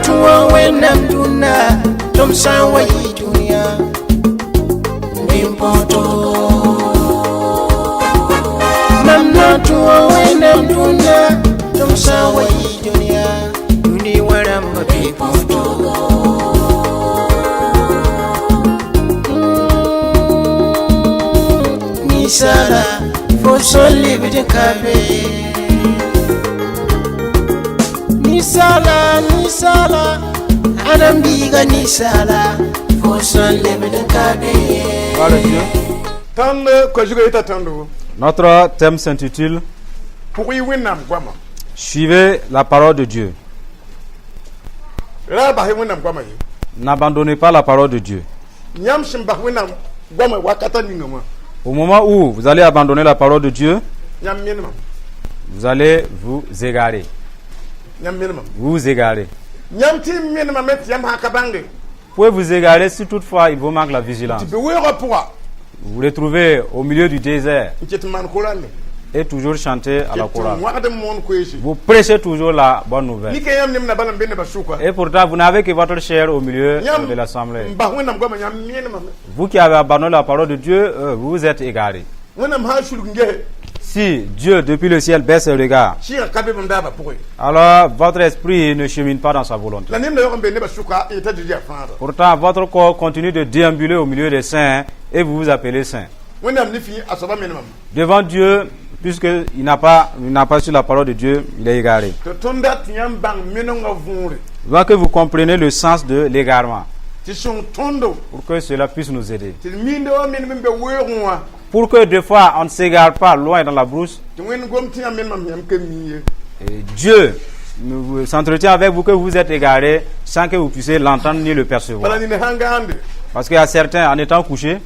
tuwa wenam duna tom sawa yi dunia nimpoto namna tuwa wenam duna tom sawa yi dunia duni waram nimpoto nisala foson libidin kabe nisala Adam diga nisala foson libidin kabe. Notre thème s'intitule Suivez la parole de Dieu. N'abandonnez pas la parole de Dieu. Au moment où vous allez abandonner la parole de Dieu, vous allez vous égarer. Vous vous égarez. Vous pouvez vous égarer si toutefois il vous manque la vigilance. Vous vous retrouvez au milieu du désert et toujours chanter à la chorale. Vous prêchez toujours la bonne nouvelle. Et pourtant, vous n'avez que votre chair au milieu de l'assemblée. Vous qui avez abandonné la parole de Dieu, vous vous êtes égarés. Si Dieu, depuis le ciel, baisse le regard, alors votre esprit ne chemine pas dans sa volonté. Pourtant, votre corps continue de déambuler au milieu des saints et vous vous appelez saint. Devant Dieu, puisqu'il n'a pas su la parole de Dieu, il est égaré. Voyez que vous comprenez le sens de l'égarement, pour que cela puisse nous aider. Pour que des fois on ne s'égare pas loin dans la brousse. Et Dieu s'entretient avec vous que vous êtes égaré sans que vous puissiez l'entendre ni le percevoir. Parce qu'il y a certains, en étant couchés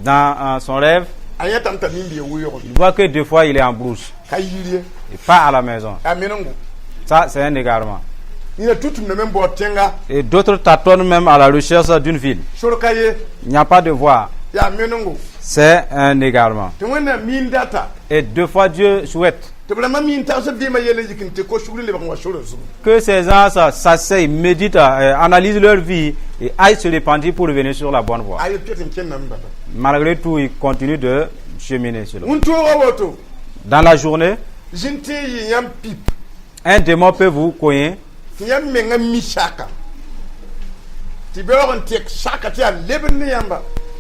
dans son rêve, il voit que des fois il est en brousse et pas à la maison. Ça, c'est un égarement. Et d'autres tâtonnent même à la recherche d'une ville. Il n'y a pas de voie. C'est un égarement. Et deux fois Dieu souhaite que ces gens s'asseyent, méditent, analysent leur vie et aillent se répandre pour revenir sur la bonne voie. Malgré tout, ils continuent de cheminer sur la voie. Dans la journée, un démon peut vous cogner.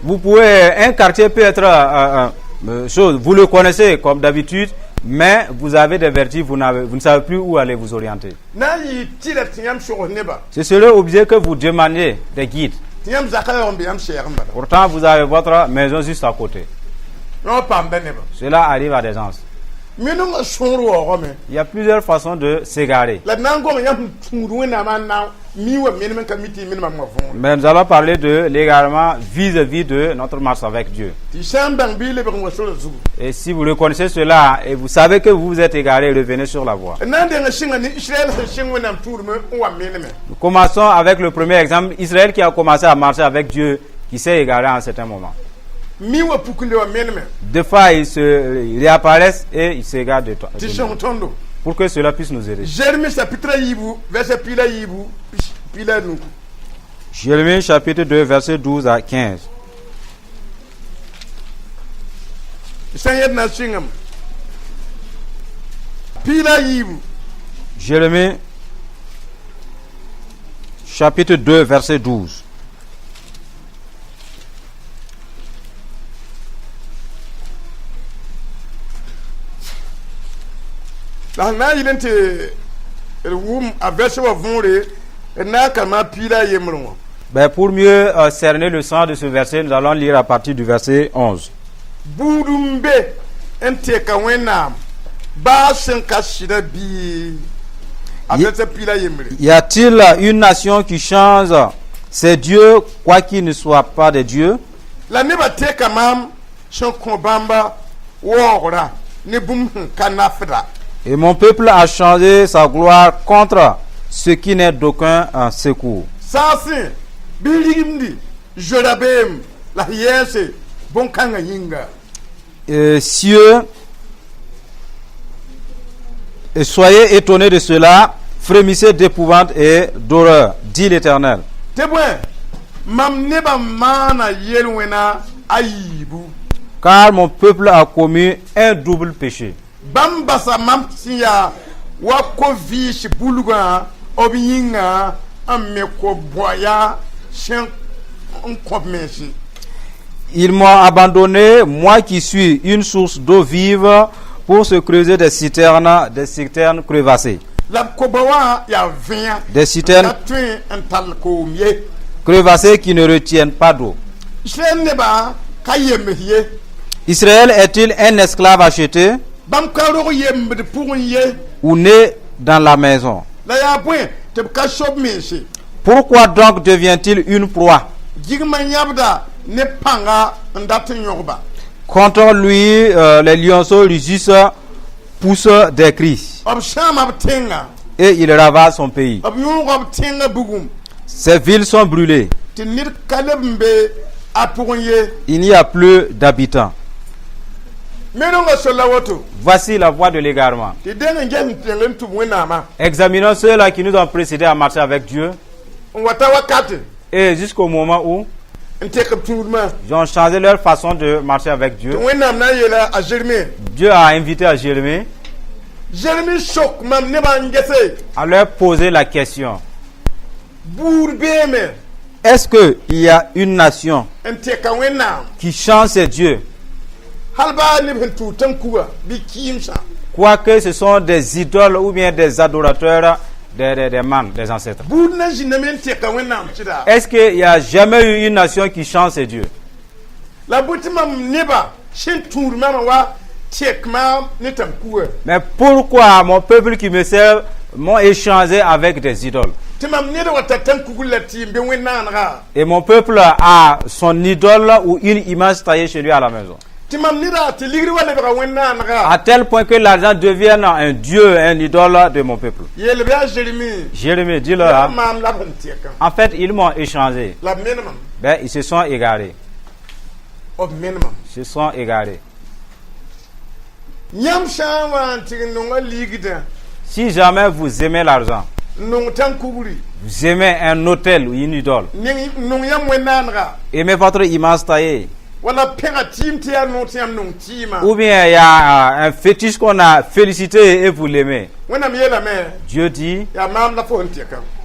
Vous pouvez, un quartier peut être chose, vous le connaissez comme d'habitude, mais vous avez des vertiges, vous ne savez plus où aller vous orienter. C'est cela obligé que vous demandiez des guides. Pourtant, vous avez votre maison juste à côté. Cela arrive à des gens. Il y a plusieurs façons de s'égarer. Mais nous allons parler de l'égarement vis-à-vis de notre marche avec Dieu. Et si vous reconnaissez cela et vous savez que vous vous êtes égaré, revenez sur la voie. Nous commençons avec le premier exemple. Israël qui a commencé à marcher avec Dieu, qui s'est égaré à un certain moment. Des fois, ils réapparaissent et ils s'égarent de toi. Pour que cela puisse nous aider. Jérémie chapitre 2, verset 12 à 15. Jérémie chapitre 2, verset 12. Ben pour mieux cerner le sens de ce verset, nous allons lire à partir du verset 11. Y a-t-il une nation qui change ses dieux, quoi qu'il ne soit pas des dieux? Et mon peuple a changé sa gloire contre ce qui n'est d'aucun secours. Cieux, et soyez étonnés de cela, frémissez d'épouvante et d'horreur, dit l'Éternel. Car mon peuple a commis un double péché. Ils m'ont abandonné, moi qui suis une source d'eau vive, pour se creuser des citernes crevassées. Des citernes crevassées qui ne retiennent pas d'eau. Israël est-il un esclave acheté ou né dans la maison? Pourquoi donc devient-il une proie? Contre lui, les lionceaux rugissent, poussent des cris. Et il ravage son pays. Ses villes sont brûlées. Il n'y a plus d'habitants. Voici la voie de l'égarement. Examinons ceux-là qui nous ont précédés à marcher avec Dieu. Et jusqu'au moment où ils ont changé leur façon de marcher avec Dieu. Dieu a invité à Jérémie à leur poser la question: est-ce qu'il y a une nation qui change ses dieux, quoique ce sont des idoles ou bien des adorateurs des mânes, des ancêtres? Est-ce qu'il n'y a jamais eu une nation qui change ses dieux? Mais pourquoi mon peuple qui me sert m'ont échangé avec des idoles? Et mon peuple a son idole ou une image taillée chez lui à la maison. À tel point que l'argent devienne un dieu, un idole de mon peuple. Jérémie, dis-leur. En fait, ils m'ont échangé. Ben, ils se sont égarés. Ils se sont égarés. Si jamais vous aimez l'argent, vous aimez un hôtel ou une idole, aimez votre image taillée, ou bien il y a un fétiche qu'on a félicité et vous l'aimez, Dieu dit: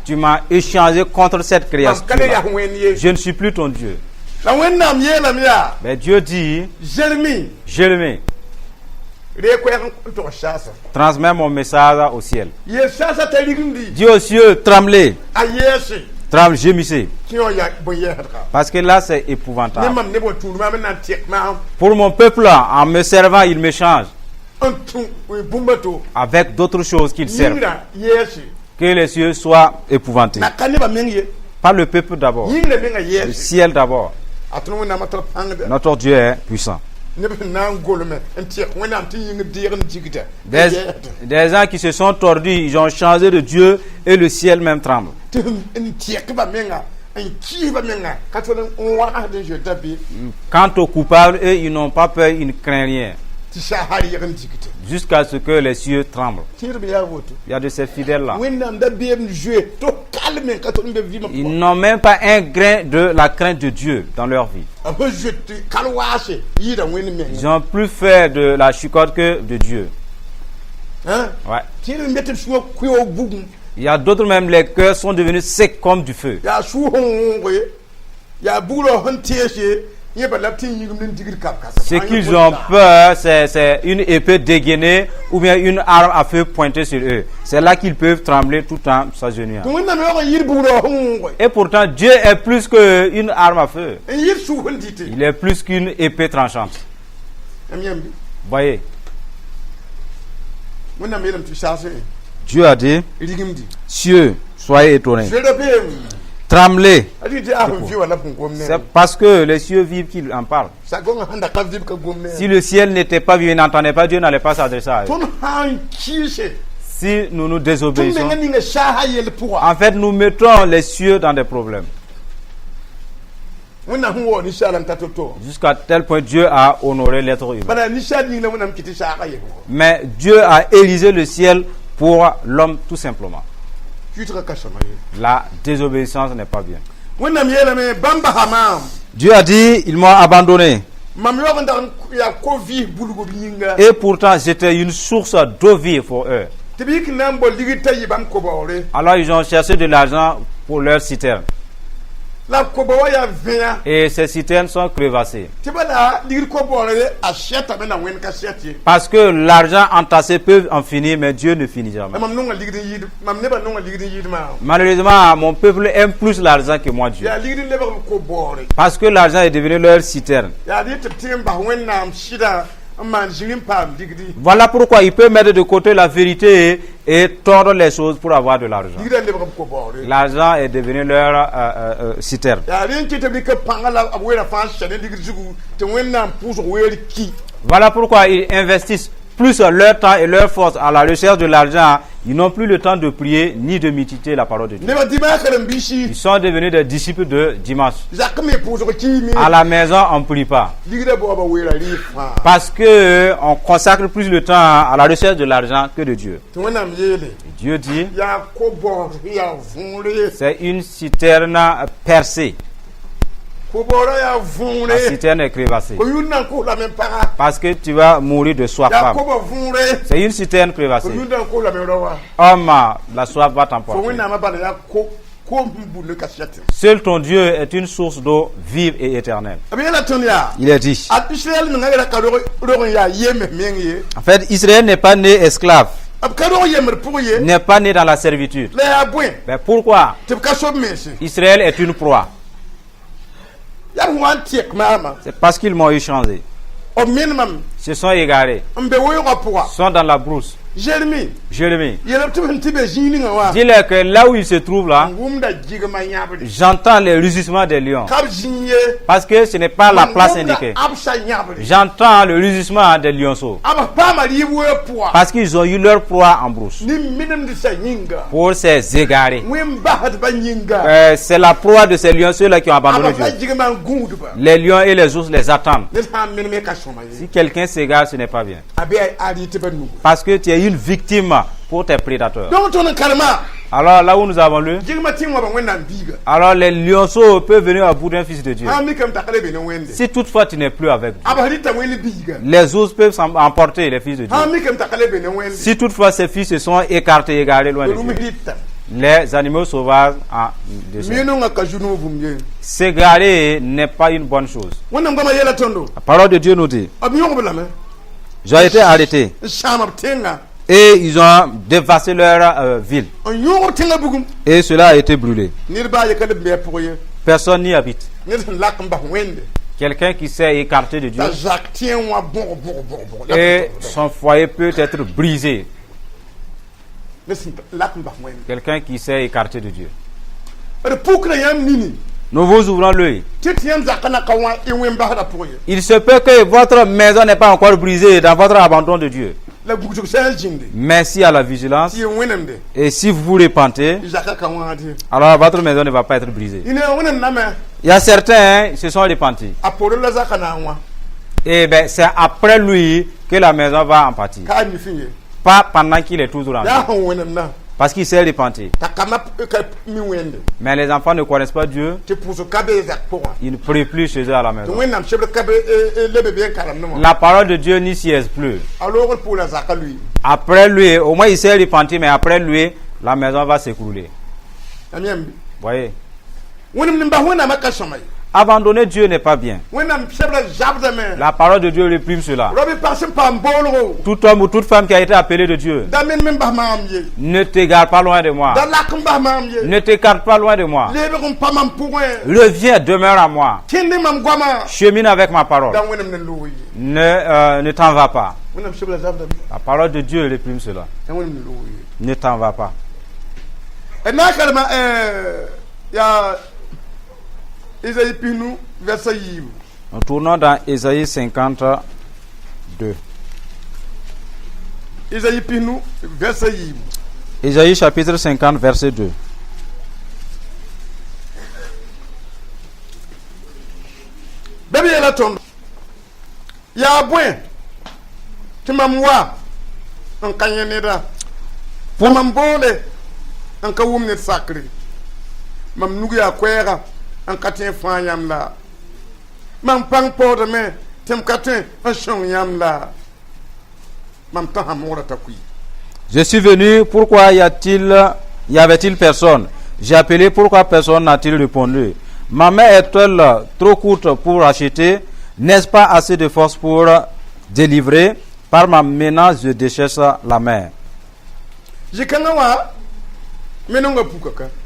tu m'as échangé contre cette création. Je ne suis plus ton Dieu. Mais Dieu dit: Jérémie, transmets mon message au ciel. Dis aux cieux: tremblez. Gémissez. Parce que là c'est épouvantable. Pour mon peuple, en me servant, il me change avec d'autres choses qu'ils servent. Que les cieux soient épouvantés. Pas le peuple d'abord, le ciel d'abord. Notre Dieu est puissant. Des gens qui se sont tordus, ils ont changé de Dieu et le ciel même tremble. Quant aux coupables, eux, ils n'ont pas peur, ils ne craignent rien. Jusqu'à ce que les cieux tremblent. Il y a de ces fidèles-là. Ils n'ont même pas un grain de la crainte de Dieu dans leur vie. Ils ont plus fait de la chicotte que de Dieu. Ouais. Il y a d'autres même, les cœurs sont devenus secs comme du feu. Ce qu'ils ont peur, c'est une épée dégainée ou bien une arme à feu pointée sur eux. C'est là qu'ils peuvent trembler tout en s'agenouillant. Et pourtant, Dieu est plus qu'une arme à feu. Il est plus qu'une épée tranchante. Voyez. Dieu a dit: cieux, soyez étonnés. Tremblez. C'est parce que les cieux vivent qu'il en parle. Si le ciel n'était pas vivant, n'entendait pas, Dieu n'allait pas s'adresser à eux. Si nous nous désobéissons, en fait, nous mettons les cieux dans des problèmes. Jusqu'à tel point, Dieu a honoré l'être humain. Mais Dieu a élisé le ciel pour l'homme, tout simplement. La désobéissance n'est pas bien. Dieu a dit, ils m'ont abandonné. Et pourtant, j'étais une source d'eau vive pour eux. Alors ils ont cherché de l'argent pour leur citerne. Et ces citernes sont crevassées. Parce que l'argent entassé peut en finir, mais Dieu ne finit jamais. Malheureusement, mon peuple aime plus l'argent que moi, Dieu. Parce que l'argent est devenu leur citerne. Voilà pourquoi il peut mettre de côté la vérité et tordre les choses pour avoir de l'argent. L'argent est devenu leur citerne. Voilà pourquoi ils investissent plus leur temps et leur force à la recherche de l'argent. Ils n'ont plus le temps de prier ni de méditer la parole de Dieu. Ils sont devenus des disciples de dimanche. À la maison, on ne prie pas. Parce que on consacre plus le temps à la recherche de l'argent que de Dieu. Dieu dit, c'est une citerne percée. La citerne est crevassée. Parce que tu vas mourir de soif. C'est une citerne crevassée. Homme, la soif va t'emporter. Seul ton Dieu est une source d'eau vive et éternelle. Il est dit. En fait, Israël n'est pas né esclave. N'est pas né dans la servitude. Mais pourquoi? Israël est une proie. C'est parce qu'ils m'ont échangé. Se sont égarés. Sont dans la brousse. Jérémie. Dis-leur que là où il se trouve là, j'entends les rugissements des lions. Parce que ce n'est pas la place indiquée. J'entends le rugissement des lionceaux. Parce qu'ils ont eu leur proie en brousse. Pour ces égarés. C'est la proie de ces lionceaux-là qui ont abandonné Dieu. Les lions et les ours les attendent. Si quelqu'un s'égare, ce n'est pas bien. Parce que tu es une victime pour tes prédateurs. Alors là où nous avons lu, alors les lionceaux peuvent venir à bout d'un fils de Dieu. Si toutefois tu n'es plus avec Dieu, les ours peuvent emporter les fils de Dieu. Si toutefois ces fils se sont écartés, égarés loin de Dieu, les animaux sauvages en s'égarer n'est pas une bonne chose. La parole de Dieu nous dit, j'ai été arrêté et ils ont dévasté leur ville et cela a été brûlé. Personne n'y habite. Quelqu'un qui s'est écarté de Dieu et son foyer peut être brisé. Quelqu'un qui s'est écarté de Dieu. Nous vous ouvrons l'œil. Il se peut que votre maison n'est pas encore brisée dans votre abandon de Dieu. Merci à la vigilance. Et si vous vous repentez, alors votre maison ne va pas être brisée. Il y a certains qui se sont repentis. Et bien c'est après lui que la maison va en pâtir. Pas pendant qu'il est toujours en vie. Parce qu'il s'est repenti. Mais les enfants ne connaissent pas Dieu. Ils ne prient plus chez eux à la maison. La parole de Dieu n'y siège plus. Après lui, au moins il s'est repenti, mais après lui, la maison va s'écrouler. Voyez. Abandonner Dieu n'est pas bien. La parole de Dieu réprime cela. Tout homme ou toute femme qui a été appelé de Dieu, ne t'égare pas loin de moi. Ne t'écarte pas loin de moi. Reviens, demeure à moi. Chemine avec ma parole. Ne t'en va pas. La parole de Dieu réprime cela. Ne t'en va pas. Nous tournons dans Ésaïe 52. Ésaïe chapitre 50, verset 2. an ka wum ne sakri mam nugu ya kwera an katin fa yam la mam pang po de me tem katin an shong yam la mam ta hamora ta kui. Je suis venu, pourquoi y avait-il personne? J'ai appelé, pourquoi personne n'a-t-il répondu? Ma main est-elle trop courte pour acheter? N'est-ce pas assez de force pour délivrer? Par ma menace, je décherche la mer.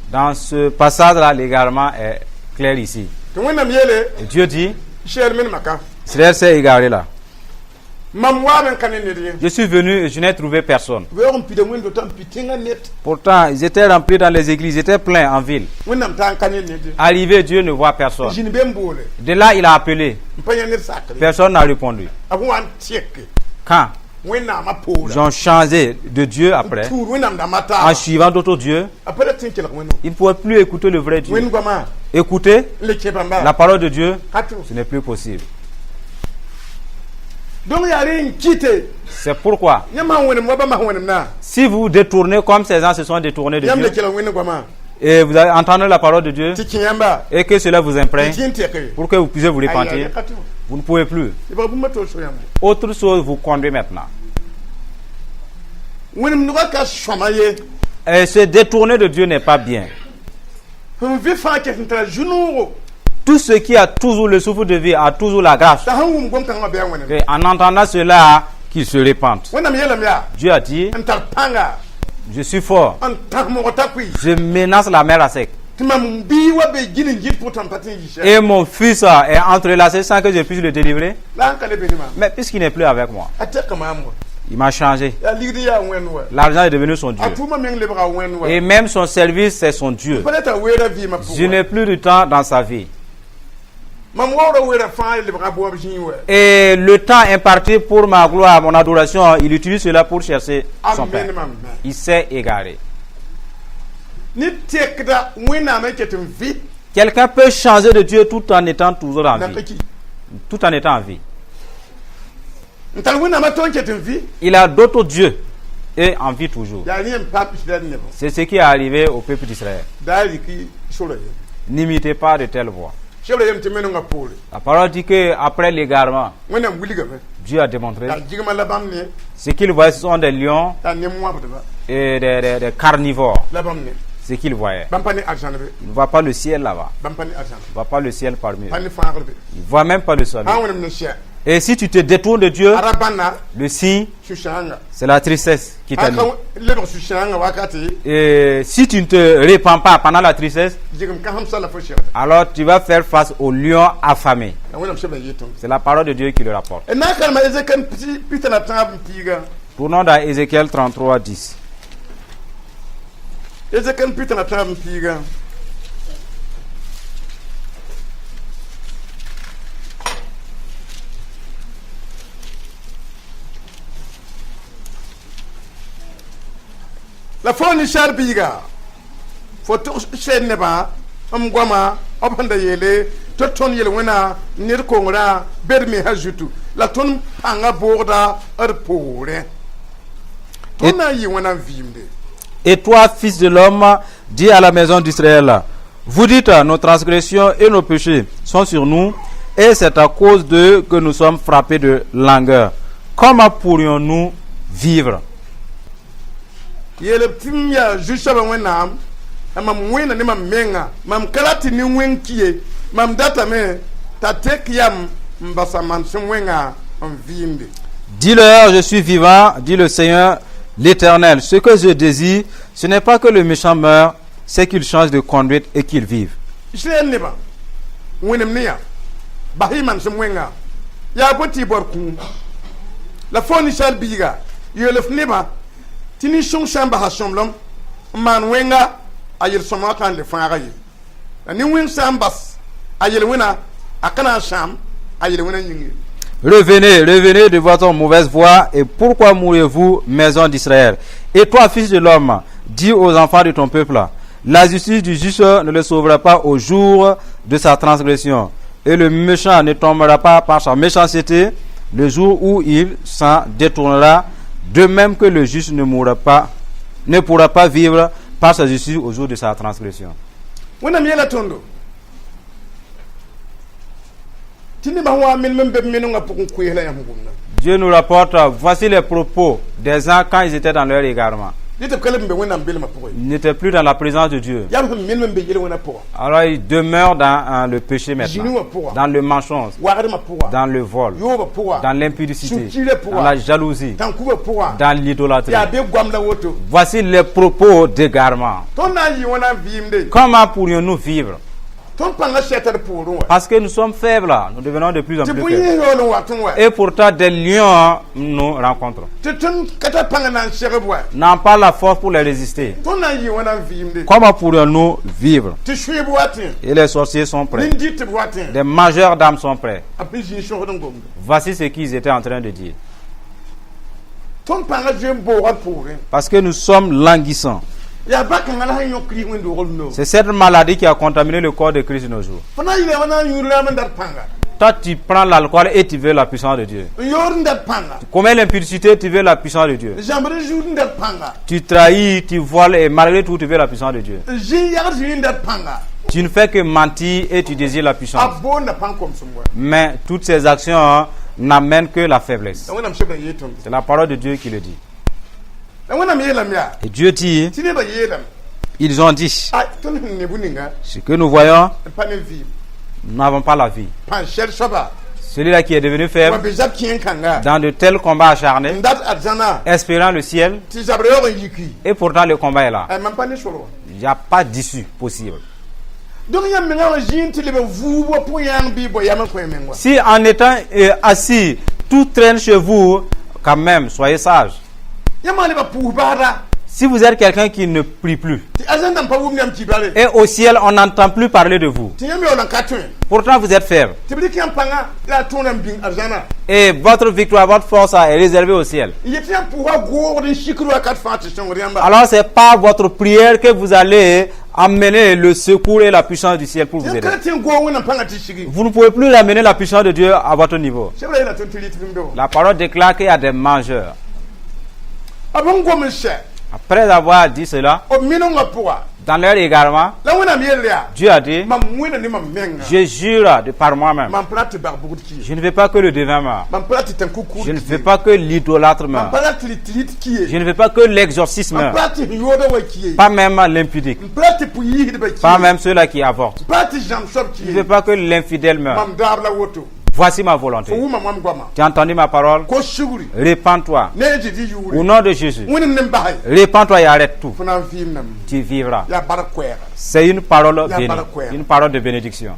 Dans ce passage-là, l'égarement est clair ici. Et Dieu dit, Israël s'est égaré là. Je suis venu et je n'ai trouvé personne. Pourtant, ils étaient remplis dans les églises, ils étaient pleins en ville. Arrivé, Dieu ne voit personne. De là, il a appelé. Personne n'a répondu. Quand ils ont changé de Dieu après, en suivant d'autres dieux, ils ne pouvaient plus écouter le vrai Dieu. Écouter la parole de Dieu, ce n'est plus possible. C'est pourquoi, si vous détournez comme ces gens se sont détournés de Dieu, et vous allez entendre la parole de Dieu, et que cela vous imprègne, pour que vous puissiez vous repentir, vous ne pouvez plus. Autre chose vous conduit maintenant. Et se détourner de Dieu n'est pas bien. Tout ce qui a toujours le souffle de vie a toujours la grâce. Et en entendant cela, qu'il se répande. Dieu a dit, je suis fort. Je menace la mer à sec. Et mon fils est entrelacé sans que je puisse le délivrer. Mais puisqu'il n'est plus avec moi, il m'a changé. L'argent est devenu son Dieu. Et même son service, c'est son Dieu. Je n'ai plus de temps dans sa vie. Et le temps imparti pour ma gloire, mon adoration, il utilise cela pour chercher son Père. Il s'est égaré. Quelqu'un peut changer de Dieu tout en étant toujours en vie. Tout en étant en vie. Il a d'autres dieux et en vie toujours. C'est ce qui est arrivé au peuple d'Israël. N'imitez pas de telles voix. La parole dit qu'après l'égarement, Dieu a démontré ce qu'il voyait, ce sont des lions et des carnivores. Ce qu'il voyait. Il ne voit pas le ciel là-bas. Il ne voit pas le ciel parmi eux. Il ne voit même pas le soleil. Et si tu te détournes de Dieu, le signe, c'est la tristesse qui t'anime. Et si tu ne te répands pas pendant la tristesse, alors tu vas faire face au lion affamé. C'est la parole de Dieu qui le rapporte. Tournons dans Ézéchiel 33, 10. La foni sharbiga foto sheneba amgwama opanda yele toton yele wena nir kongra bermi hajutu la ton panga borda arpore tona yi wena vimde. Et toi, fils de l'homme, dis à la maison d'Israël, vous dites, nos transgressions et nos péchés sont sur nous, et c'est à cause d'eux que nous sommes frappés de langueur. Comment pourrions-nous vivre? Dis-leur, je suis vivant, dit le Seigneur l'Éternel. Ce que je désire, ce n'est pas que le méchant meure, c'est qu'il change de conduite et qu'il vive. La fournisseur biga, yelef neba, tini shong shamba hashomlom, man wenga, ayel somakan le farayi. La ni wing sambas, ayel wena, akana sham, ayel wena yingi. Revenez, revenez de votre mauvaise voie, et pourquoi mourrez-vous, maison d'Israël? Et toi, fils de l'homme, dis aux enfants de ton peuple, la justice du juste ne le sauvera pas au jour de sa transgression, et le méchant ne tombera pas par sa méchanceté le jour où il s'en détournera, de même que le juste ne pourra pas vivre par sa justice au jour de sa transgression. Dieu nous rapporte, voici les propos des gens quand ils étaient dans leur égarement. Ils n'étaient plus dans la présence de Dieu. Alors ils demeurent dans le péché maintenant, dans le mensonge, dans le vol, dans l'impudicité, dans la jalousie, dans l'idolâtrie. Voici les propos d'égarement. Comment pourrions-nous vivre? Parce que nous sommes faibles, nous devenons de plus en plus faibles. Et pourtant, des lions nous rencontrent. N'ont pas la force pour les résister. Comment pourrions-nous vivre? Et les sorciers sont prêts. Des majeurs d'âmes sont prêts. Voici ce qu'ils étaient en train de dire. Parce que nous sommes languissants. C'est cette maladie qui a contaminé le corps de Christ de nos jours. Toi, tu prends l'alcool et tu veux la puissance de Dieu. Tu commets l'impudicité, tu veux la puissance de Dieu. Tu trahis, tu voles et malgré tout, tu veux la puissance de Dieu. Tu ne fais que mentir et tu désires la puissance. Mais toutes ces actions n'amènent que la faiblesse. C'est la parole de Dieu qui le dit. Et Dieu dit, ils ont dit, ce que nous voyons, nous n'avons pas la vie. Celui-là qui est devenu faible, dans de tels combats acharnés, espérant le ciel, et pourtant le combat est là. Il n'y a pas d'issue possible. Si en étant assis, tout traîne chez vous, quand même, soyez sages. Si vous êtes quelqu'un qui ne prie plus, et au ciel on n'entend plus parler de vous, pourtant vous êtes faible, et votre victoire, votre force est réservée au ciel, alors c'est par votre prière que vous allez amener le secours et la puissance du ciel pour vous aider. Vous ne pouvez plus amener la puissance de Dieu à votre niveau. La parole déclare qu'il y a des mangeurs. Après avoir dit cela, dans leur égarement, Dieu a dit, je jure par moi-même, je ne veux pas que le devin meure, je ne veux pas que l'idolâtre meure, je ne veux pas que l'exorcisme meure, pas même l'impudique, pas même ceux-là qui avortent, je ne veux pas que l'infidèle meure. Voici ma volonté. Tu as entendu ma parole? Répands-toi. Au nom de Jésus. Répands-toi et arrête tout. Tu vivras. C'est une parole bénie. Une parole de bénédiction.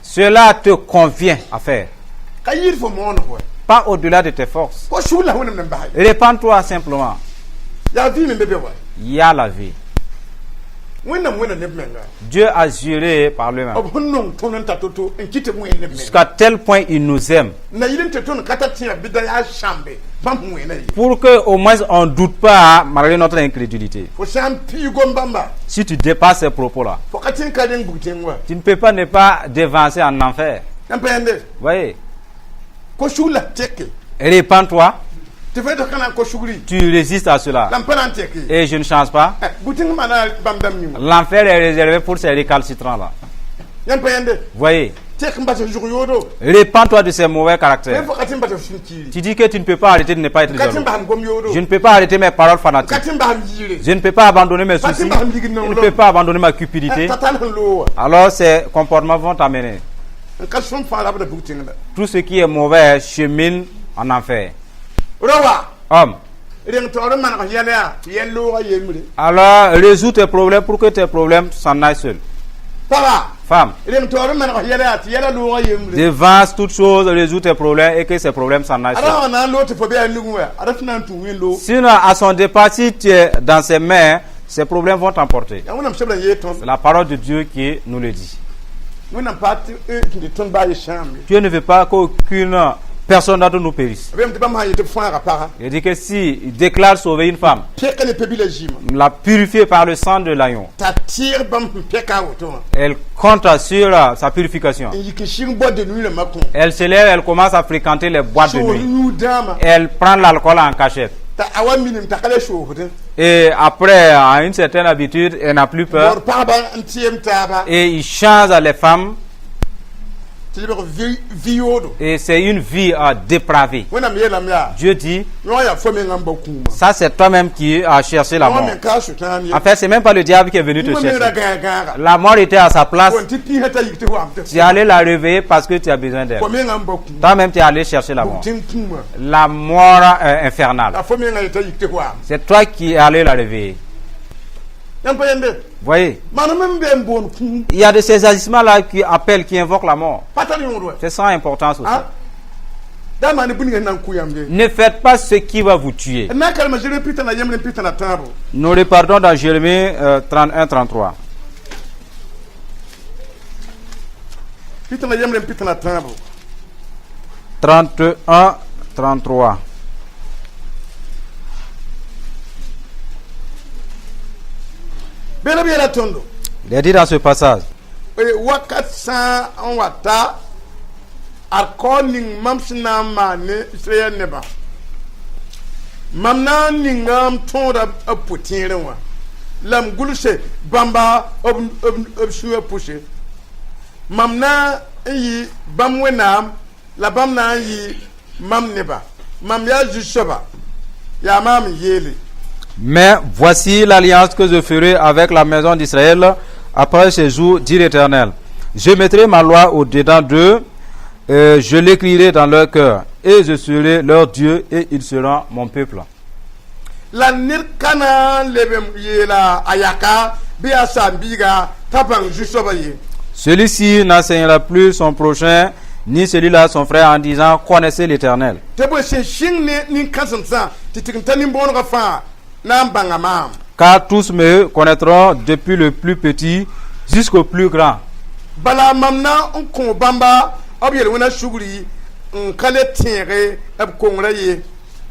Cela te convient à faire. Pas au-delà de tes forces. Répands-toi simplement. Il y a la vie. Dieu a juré par lui-même. Jusqu'à tel point il nous aime. Pour qu'au moins on ne doute pas malgré notre incrédulité. Si tu dépasses ces propos-là, tu ne peux pas ne pas dévancer en enfer. Voyez. Répands-toi. Tu résistes à cela. Et je ne change pas. L'enfer est réservé pour ces récalcitrants-là. Voyez. Répands-toi de ces mauvais caractères. Tu dis que tu ne peux pas arrêter de ne pas être jaloux. Je ne peux pas arrêter mes paroles fanatiques. Je ne peux pas abandonner mes soucis. Je ne peux pas abandonner ma cupidité. Alors ces comportements vont t'amener. Tout ce qui est mauvais chemine en enfer. Homme. Alors résous tes problèmes pour que tes problèmes s'en aillent seuls. Femme. Devance toutes choses, résous tes problèmes et que ces problèmes s'en aillent seuls. Sinon, à son départ, si tu es dans ses mains, ces problèmes vont t'emporter. C'est la parole de Dieu qui nous le dit. Dieu ne veut pas qu'aucune personne d'entre nous périsse. Il dit que si il déclare sauver une femme, la purifier par le sang de l'agneau, elle compte sur sa purification. Elle se lève, elle commence à fréquenter les boîtes de nuit. Elle prend l'alcool en cachette. Et après, à une certaine habitude, elle n'a plus peur. Et il change les femmes. Et c'est une vie dépravée. Dieu dit, ça c'est toi-même qui as cherché la mort. En fait, c'est même pas le diable qui est venu te chercher. La mort était à sa place. Tu es allé la réveiller parce que tu as besoin d'elle. Toi-même tu es allé chercher la mort. La mort infernale. C'est toi qui es allé la réveiller. Voyez, il y a de ces agissements-là qui appellent, qui invoquent la mort. C'est sans importance aussi. Ne faites pas ce qui va vous tuer. Nous repartons dans Jérémie 31-33. 31-33. Il est dit dans ce passage. Mais voici l'alliance que je ferai avec la maison d'Israël après ces jours, dit l'Éternel. Je mettrai ma loi au-dedans d'eux, je l'écrirai dans leur cœur, et je serai leur Dieu, et ils seront mon peuple. Celui-ci n'enseignera plus son prochain, ni celui-là son frère, en disant, connaissez l'Éternel. Car tous me connaîtront depuis le plus petit jusqu'au plus grand.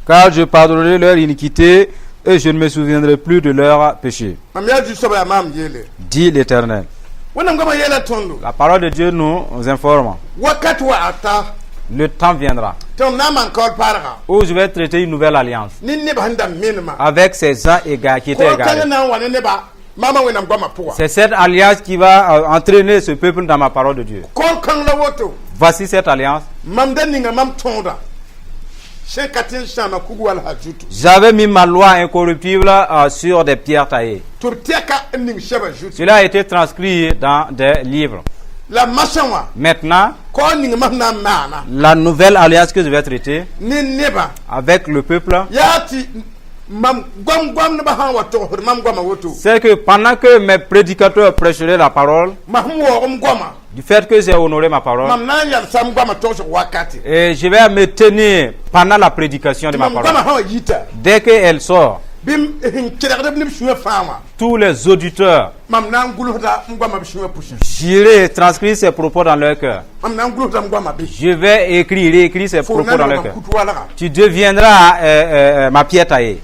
Car je pardonnerai leur iniquité et je ne me souviendrai plus de leurs péchés, dit l'Éternel. La parole de Dieu nous informe. Le temps viendra où je vais traiter une nouvelle alliance avec ces gens qui étaient égarés. C'est cette alliance qui va entraîner ce peuple dans ma parole de Dieu. Voici cette alliance. J'avais mis ma loi incorruptible sur des pierres taillées. Cela a été transcrit dans des livres. Maintenant, la nouvelle alliance que je vais traiter avec le peuple, c'est que pendant que mes prédicateurs prêcheraient la parole, du fait que j'ai honoré ma parole, et je vais me tenir pendant la prédication de ma parole. Dès qu'elle sort, tous les auditeurs, j'irai transcrire ces propos dans leur cœur. Je vais réécrire ces propos dans leur cœur. Tu deviendras ma pierre taillée.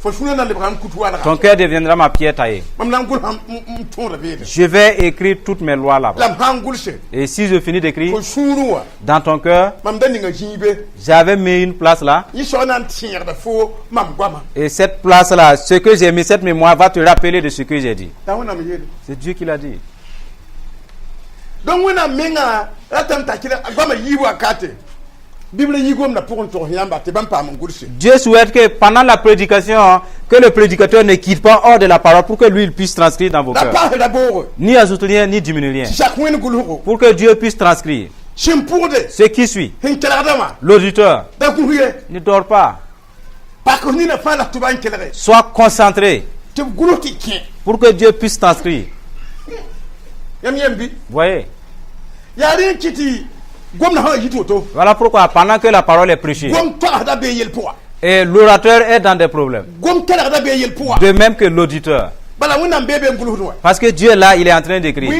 Ton cœur deviendra ma pierre taillée. Je vais écrire toutes mes lois là-bas. Et si je finis d'écrire, dans ton cœur, j'avais mis une place là. Et cette place là, ce que j'ai mis, cette mémoire va te rappeler de ce que j'ai dit. C'est Dieu qui l'a dit. Dieu souhaite que pendant la prédication, que le prédicateur ne quitte pas hors de la parole pour que lui il puisse transcrire dans vos cœurs. Ni ajouter rien, ni diminuer rien. Pour que Dieu puisse transcrire. Ce qui suit, l'auditeur ne dort pas. Sois concentré pour que Dieu puisse transcrire. Voyez. Voilà pourquoi pendant que la parole est prêchée et l'orateur est dans des problèmes, de même que l'auditeur, parce que Dieu là il est en train d'écrire.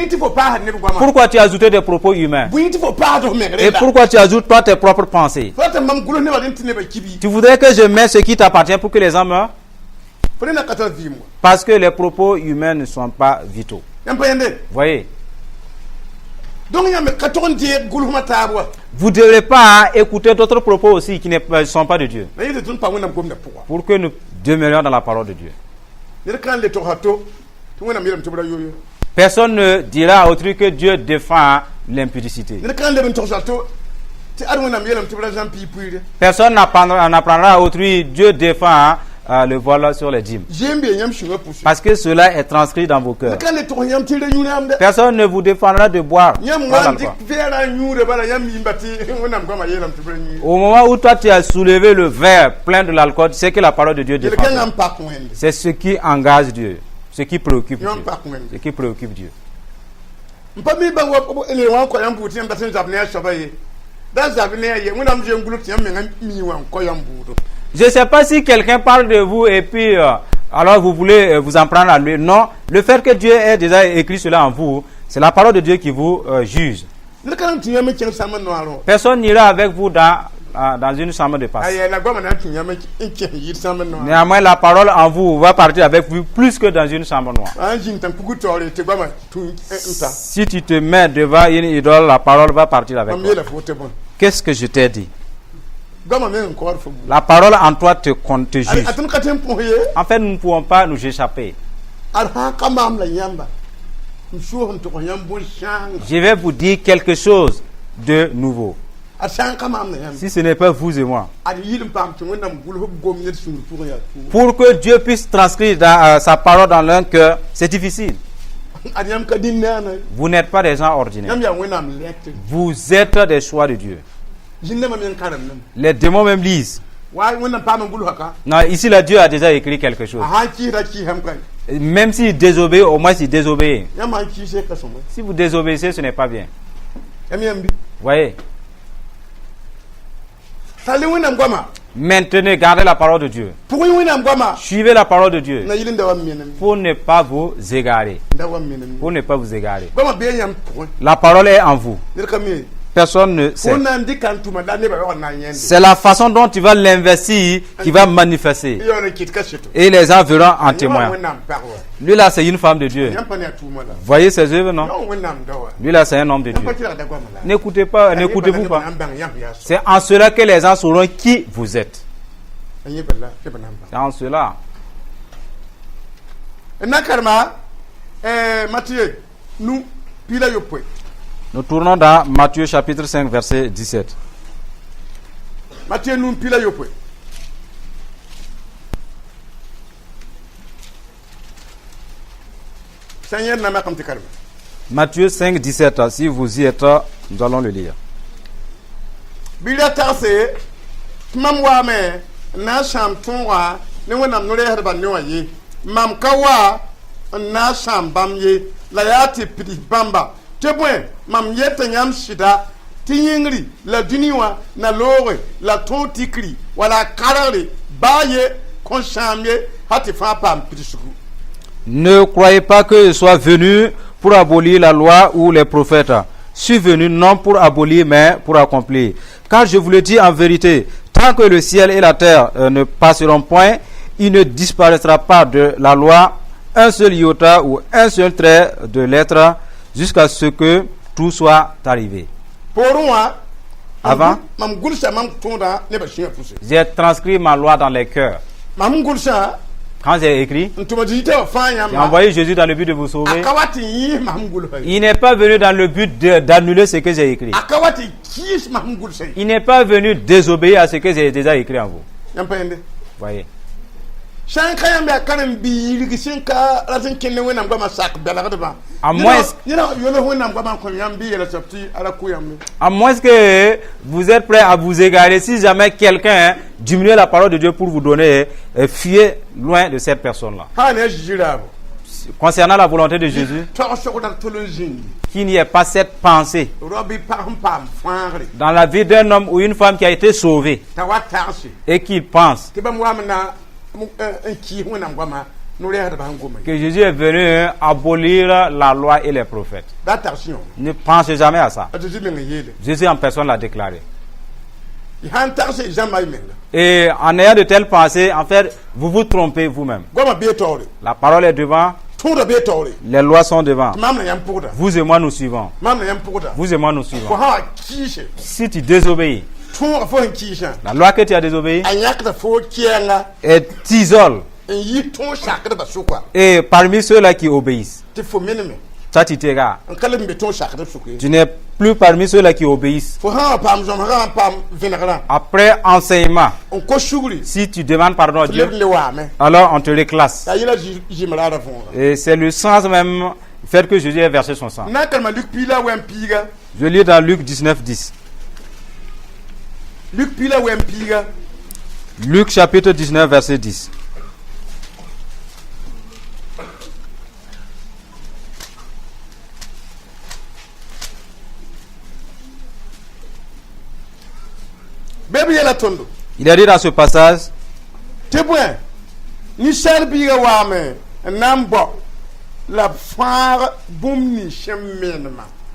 Pourquoi tu as ajouté des propos humains et pourquoi tu ajoutes toi tes propres pensées? Tu voudrais que je mette ce qui t'appartient pour que les gens meurent? Parce que les propos humains ne sont pas vitaux. Voyez. Vous ne devez pas écouter d'autres propos aussi qui ne sont pas de Dieu. Pour que demeurons dans la parole de Dieu. ne kan le to hato tu wona miram to bra yoyo Personne ne dira à autrui que Dieu défend l'impudicité. ne kan le ben to hato ti ar wona miram to bra Jean pi puire Personne n'apprendra à autrui Dieu défend le voile sur les dîmes. Parce que cela est transcrit dans vos cœurs. Personne ne vous défendra de boire. Au moment où toi tu as soulevé le verre plein de l'alcool, c'est que la parole de Dieu défend. C'est ce qui engage Dieu, ce qui préoccupe Dieu. Ce qui préoccupe Dieu. Je ne sais pas si quelqu'un parle de vous et puis alors vous voulez vous en prendre à lui. Non, le fait que Dieu ait déjà écrit cela en vous, c'est la parole de Dieu qui vous juge. Personne n'ira avec vous dans une chambre de passe. Néanmoins, la parole en vous va partir avec vous plus que dans une chambre noire. Si tu te mets devant une idole, la parole va partir avec toi. Qu'est-ce que je t'ai dit? La parole en toi te juge. En fait, nous ne pouvons pas nous échapper. Je vais vous dire quelque chose de nouveau. Si ce n'est pas vous et moi. Pour que Dieu puisse transcrire sa parole dans l'un cœur, c'est difficile. Vous n'êtes pas des gens ordinaires. Vous êtes des choix de Dieu. Les démons même lisent. Non, ici, là, Dieu a déjà écrit quelque chose. Même s'il désobéit, au moins il désobéit. Si vous désobéissez, ce n'est pas bien. Voyez. Maintenez, gardez la parole de Dieu. Suivez la parole de Dieu. Pour ne pas vous égarer. Pour ne pas vous égarer. La parole est en vous. Personne ne sait. C'est la façon dont tu vas l'investir qui va manifester. Et les gens verront en témoin. Lui là, c'est une femme de Dieu. Voyez ses œuvres, non? Lui là, c'est un homme de Dieu. N'écoutez pas, n'écoutez-vous pas. C'est en cela que les gens sauront qui vous êtes. C'est en cela. Nous tournons dans Matthieu chapitre 5 verset 17. Matthieu 5 17. Si vous y êtes, nous allons le lire. Mam yeta nyam shida tinyingri la duniwa na lore la tontikri wala karare baye konshamye hati fa pam pitishuku. Ne croyez pas que je sois venu pour abolir la loi ou les prophètes. Je suis venu non pour abolir mais pour accomplir. Car je vous le dis en vérité, tant que le ciel et la terre ne passeront point, il ne disparaîtra pas de la loi un seul iota ou un seul trait de lettre jusqu'à ce que tout soit arrivé. Avant, j'ai transcrit ma loi dans les cœurs. Quand j'ai écrit, j'ai envoyé Jésus dans le but de vous sauver. Il n'est pas venu dans le but d'annuler ce que j'ai écrit. Il n'est pas venu désobéir à ce que j'ai déjà écrit en vous. Voyez. À moins que vous êtes prêt à vous égarer, si jamais quelqu'un diminue la parole de Dieu pour vous donner, fuyez loin de cette personne-là. Concernant la volonté de Jésus, qu'il n'y ait pas cette pensée dans la vie d'un homme ou une femme qui a été sauvé et qu'il pense que Jésus est venu abolir la loi et les prophètes. Ne pensez jamais à ça. Jésus en personne l'a déclaré. Et en ayant de telles pensées, en fait, vous vous trompez vous-même. La parole est devant. Les lois sont devant. Vous et moi nous suivons. Vous et moi nous suivons. Si tu désobéis, La loi que tu as désobéi, elle t'isole. Et parmi ceux-là qui obéissent, ça tu t'égares. Tu n'es plus parmi ceux-là qui obéissent. Après enseignement, si tu demandes pardon à Dieu, alors on te reclasse. Et c'est le sens même fait que Jésus ait versé son sang. Je lis dans Luc 19, 10. Luc chapitre 19, verset 10. Il a dit dans ce passage,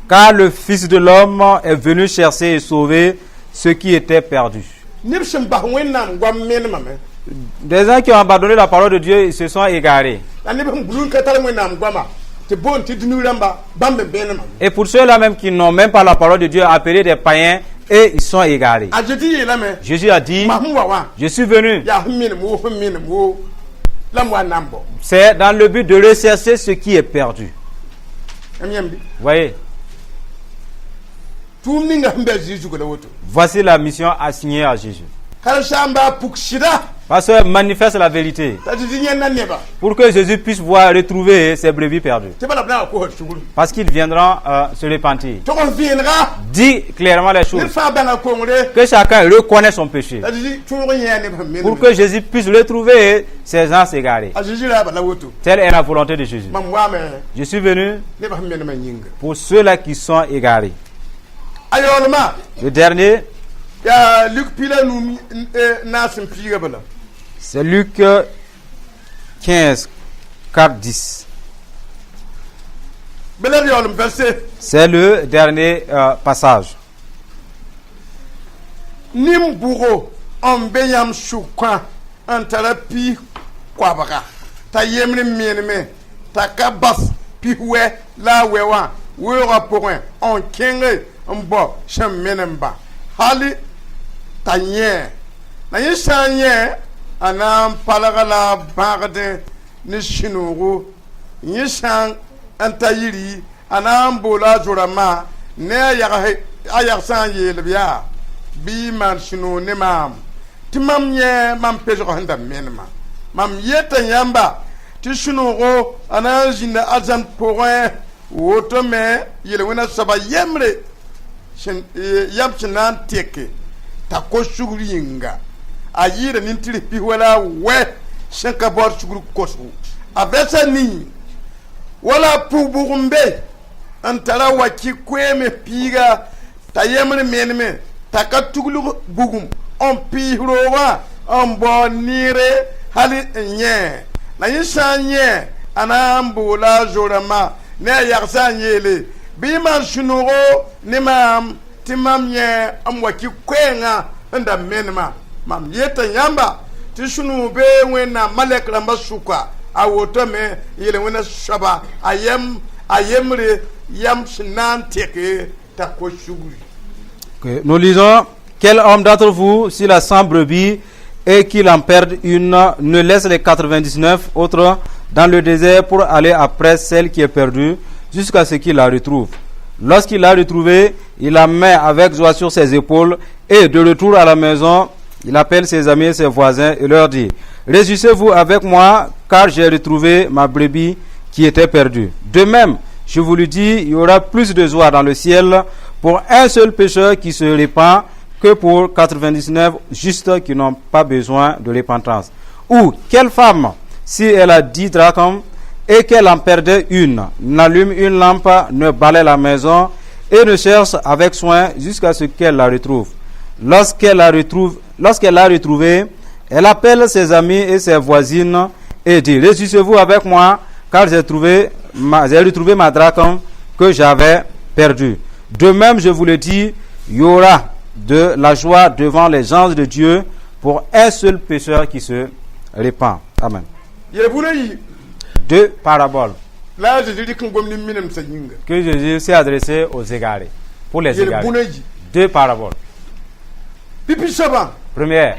car le Fils de l'homme est venu chercher et sauver ceux qui étaient perdus. Des gens qui ont abandonné la parole de Dieu, ils se sont égarés. Et pour ceux-là même qui n'ont même pas la parole de Dieu, appelés des païens, et ils sont égarés. Jésus a dit, je suis venu. C'est dans le but de rechercher ce qui est perdu. Voyez. Voici la mission assignée à Jésus. Parce qu'il manifeste la vérité. Pour que Jésus puisse voir retrouver ses brebis perdues. Parce qu'ils viendront se repentir. Dis clairement les choses. Que chacun reconnaisse son péché. Pour que Jésus puisse retrouver ses gens égarés. Telle est la volonté de Jésus. Je suis venu pour ceux-là qui sont égarés. Le dernier, c'est Luc 15, 4, 10. C'est le dernier passage. Nimburo ombeyam shukwa antarapi kwabaka tayemne mienme takabas piwe la wewa wera point on kenge mbo shamenemba hali tanye na yishanye anam palagala bagde ni shinuru yishan antayiri anam bola jorama ne ayaksan yelbiya bi man shinu ne mam timam ye mam pejo handa menma mam yeta yamba ti shinu go anajina azan point woto me yelwena saba yemre yamchinan teke tako shugringa ayira nintiri piwala we shanka bor shugru kosu avesa ni wala pubugumbe antara waki kweme piga tayemre menme takatuglu bugum on pihrowa on bonire hali nye na yishanye anambula jorama ne yarsanyele biman shunugo nimam timam ye amwaki kwenga nda menma mam yeta yamba tishunu be wena malek ramba suka awoto me yele wena shaba ayemre yam shinan teke takoshuguri. Nous lisons, quel homme d'entre vous, s'il a 100 brebis et qu'il en perde une, ne laisse les 99 autres dans le désert pour aller après celle qui est perdue jusqu'à ce qu'il la retrouve. Lorsqu'il l'a retrouvée, il la met avec joie sur ses épaules et de retour à la maison, il appelle ses amis et ses voisins et leur dit: réjouissez-vous avec moi car j'ai retrouvé ma brebis qui était perdue. De même, je vous le dis, il y aura plus de joie dans le ciel pour un seul pécheur qui se répand que pour 99 justes qui n'ont pas besoin de repentance. Ou quelle femme, si elle a 10 drachmes et qu'elle en perdait une, n'allume une lampe, ne balaie la maison et ne cherche avec soin jusqu'à ce qu'elle la retrouve. Lorsqu'elle l'a retrouvée, elle appelle ses amis et ses voisines et dit: réjouissez-vous avec moi car j'ai retrouvé ma drachme que j'avais perdue. De même, je vous le dis, il y aura de la joie devant les anges de Dieu pour un seul pécheur qui se répand. Amen. Deux paraboles que Jésus s'est adressé aux égarés, pour les égarés. Deux paraboles. Première.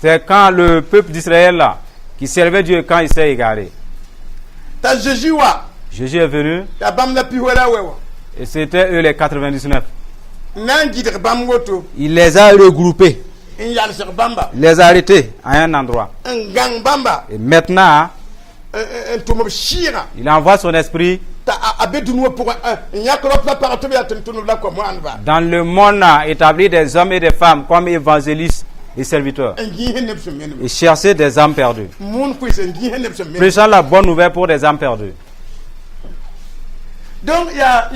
C'est quand le peuple d'Israël là, qui servait Dieu, quand il s'est égaré. Jésus est venu. Et c'était eux les 99. Il les a regroupés. Il les a arrêtés à un endroit. Et maintenant, il envoie son esprit dans le monde, établir des hommes et des femmes comme évangélistes et serviteurs, et chercher des âmes perdues, prêchant la bonne nouvelle pour des âmes perdues. Donc il y a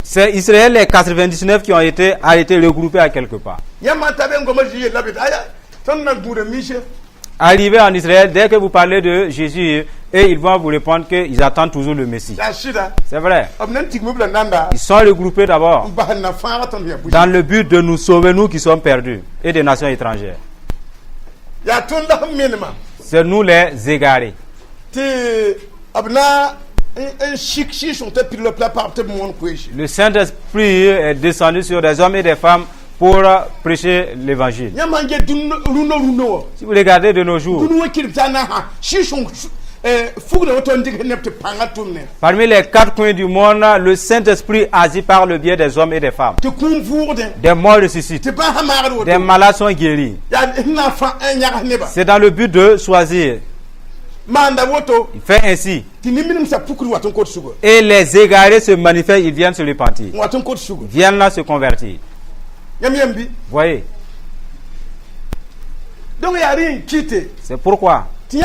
c'est Israël les 99 qui ont été arrêtés, regroupés à quelque part. Arrivé en Israël, dès que vous parlez de Jésus, et ils vont vous répondre qu'ils attendent toujours le Messie. C'est vrai. Ils sont regroupés d'abord dans le but de nous sauver, nous qui sommes perdus, et des nations étrangères. C'est nous les égarés. Le Saint-Esprit est descendu sur des hommes et des femmes pour prêcher l'évangile. Si vous regardez de nos jours, parmi les 4 coins du monde, le Saint-Esprit agit par le biais des hommes et des femmes. Des morts ressuscitent, des malades sont guéris. C'est dans le but de choisir. Il fait ainsi. Et les égarés se manifestent, ils viennent se repentir. Ils viennent là se convertir. Voyez. C'est pourquoi, si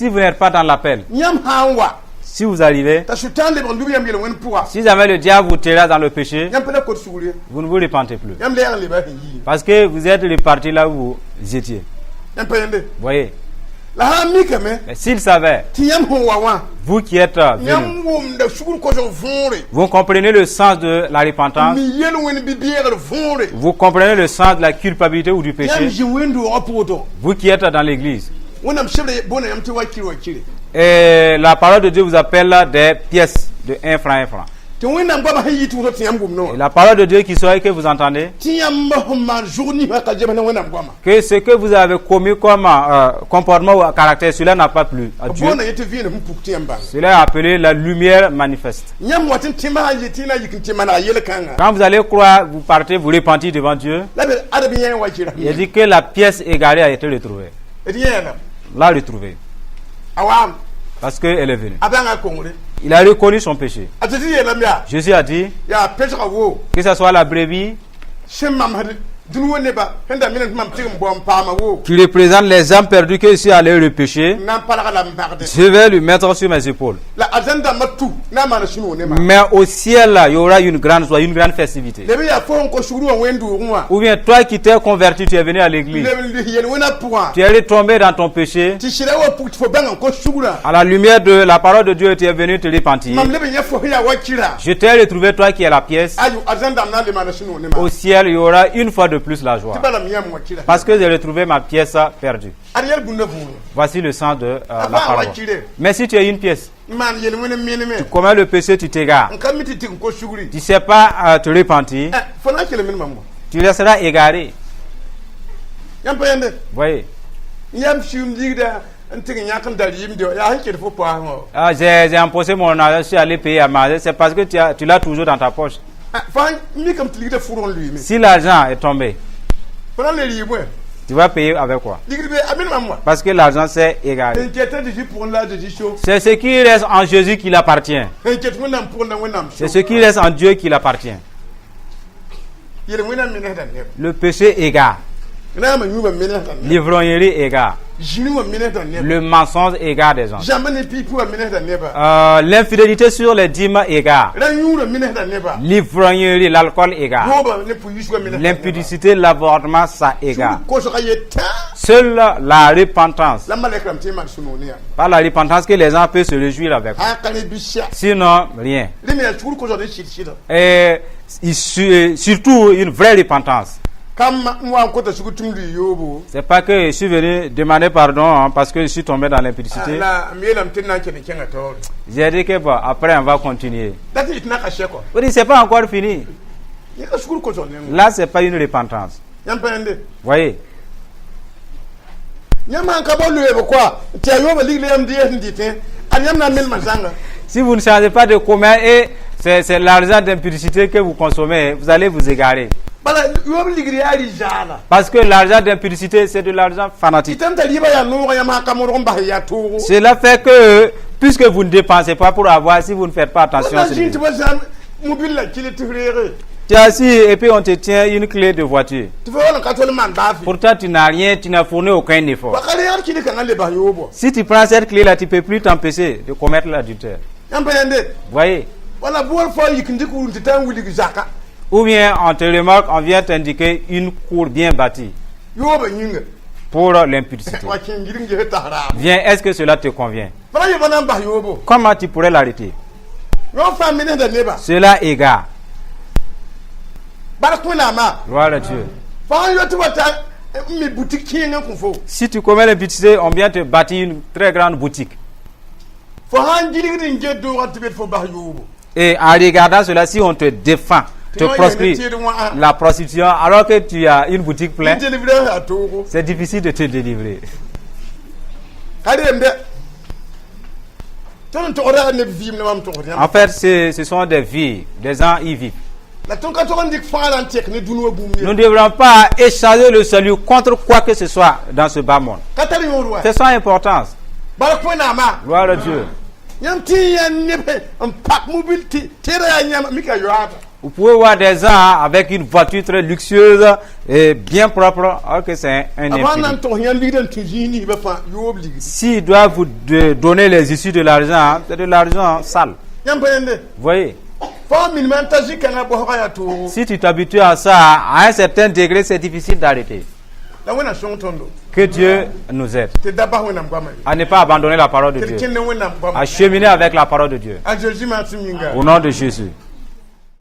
vous n'êtes pas dans l'appel, si vous arrivez, si jamais le diable vous tirera dans le péché, vous ne vous repentez plus. Parce que vous êtes reparti là où vous étiez. Voyez. Mais s'il savait, vous qui êtes venus, vous comprenez le sens de la repentance, vous comprenez le sens de la culpabilité ou du péché, vous qui êtes dans l'église, et la parole de Dieu vous appelle des pièces de 1 franc, 1 franc. Et la parole de Dieu qui soit que vous entendez, que ce que vous avez commis comme comportement ou caractère, cela n'a pas plu à Dieu. Cela est appelé la lumière manifeste. Quand vous allez croire, vous partez, vous repentir devant Dieu, il dit que la pièce égarée a été retrouvée. L'a retrouvée. Parce qu'elle est venue. Il a reconnu son péché. Jésus a dit que ce soit la brebis qui représente les âmes perdues que je suis allé repêcher, je vais lui mettre sur mes épaules. Mais au ciel, il y aura une grande joie, une grande festivité. Ou bien toi qui t'es converti, tu es venu à l'église, tu es retombé dans ton péché, à la lumière de la parole de Dieu, tu es venu te repentir. Je t'ai retrouvé, toi qui es la pièce. Au ciel, il y aura une fois de plus la joie. Parce que j'ai retrouvé ma pièce perdue. Voici le sens de la parole. Mais si tu es une pièce, tu commets le péché, tu t'égares, tu ne sais pas te repentir, tu resteras égaré. Voyez. J'ai imposé mon argent, je suis allé payer à manger, c'est parce que tu l'as toujours dans ta poche. Si l'argent est tombé, tu vas payer avec quoi? Parce que l'argent s'est égaré. C'est ce qui reste en Jésus qui l'appartient. C'est ce qui reste en Dieu qui l'appartient. Le péché égare. L'ivrognerie égare. Le mensonge égare des gens. L'infidélité sur les dîmes égare. L'ivrognerie, l'alcool égare. L'impudicité, l'avortement, ça égare. Seule la repentance. Par la repentance que les gens peuvent se réjouir avec. Sinon, rien. Et surtout une vraie repentance. C'est pas que je suis venu demander pardon parce que je suis tombé dans l'impudicité. J'ai dit que bon, après on va continuer. Oui, c'est pas encore fini. Là, c'est pas une repentance. Voyez. Si vous ne changez pas de commun et c'est l'argent d'impudicité que vous consommez, vous allez vous égarer. Parce que l'argent d'impudicité, c'est de l'argent fanatique. Cela fait que, puisque vous ne dépensez pas pour avoir, si vous ne faites pas attention, tu es assis et puis on te tient une clé de voiture. Pourtant, tu n'as rien, tu n'as fourni aucun effort. Si tu prends cette clé-là, tu ne peux plus t'empêcher de commettre l'adultère. Voyez. Ou bien on te remarque, on vient t'indiquer une cour bien bâtie pour l'impudicité. Viens, est-ce que cela te convient? Comment tu pourrais l'arrêter? Cela égare. Gloire à Dieu. Si tu commets l'impudicité, on vient te bâtir une très grande boutique. Et en regardant cela, si on te défend, te proscrit la prostitution alors que tu as une boutique pleine, c'est difficile de te délivrer. En fait, ce sont des vies, des gens y vivent. Nous ne devrons pas échanger le salut contre quoi que ce soit dans ce bas monde. C'est son importance. Gloire à Dieu. Vous pouvez voir des gens avec une voiture très luxueuse et bien propre, alors que c'est un infidèle. S'il doit vous donner les issues de l'argent, c'est de l'argent sale. Vous voyez? Si tu t'habitues à ça, à un certain degré, c'est difficile d'arrêter. Que Dieu nous aide à ne pas abandonner la parole de Dieu, à cheminer avec la parole de Dieu. Au nom de Jésus.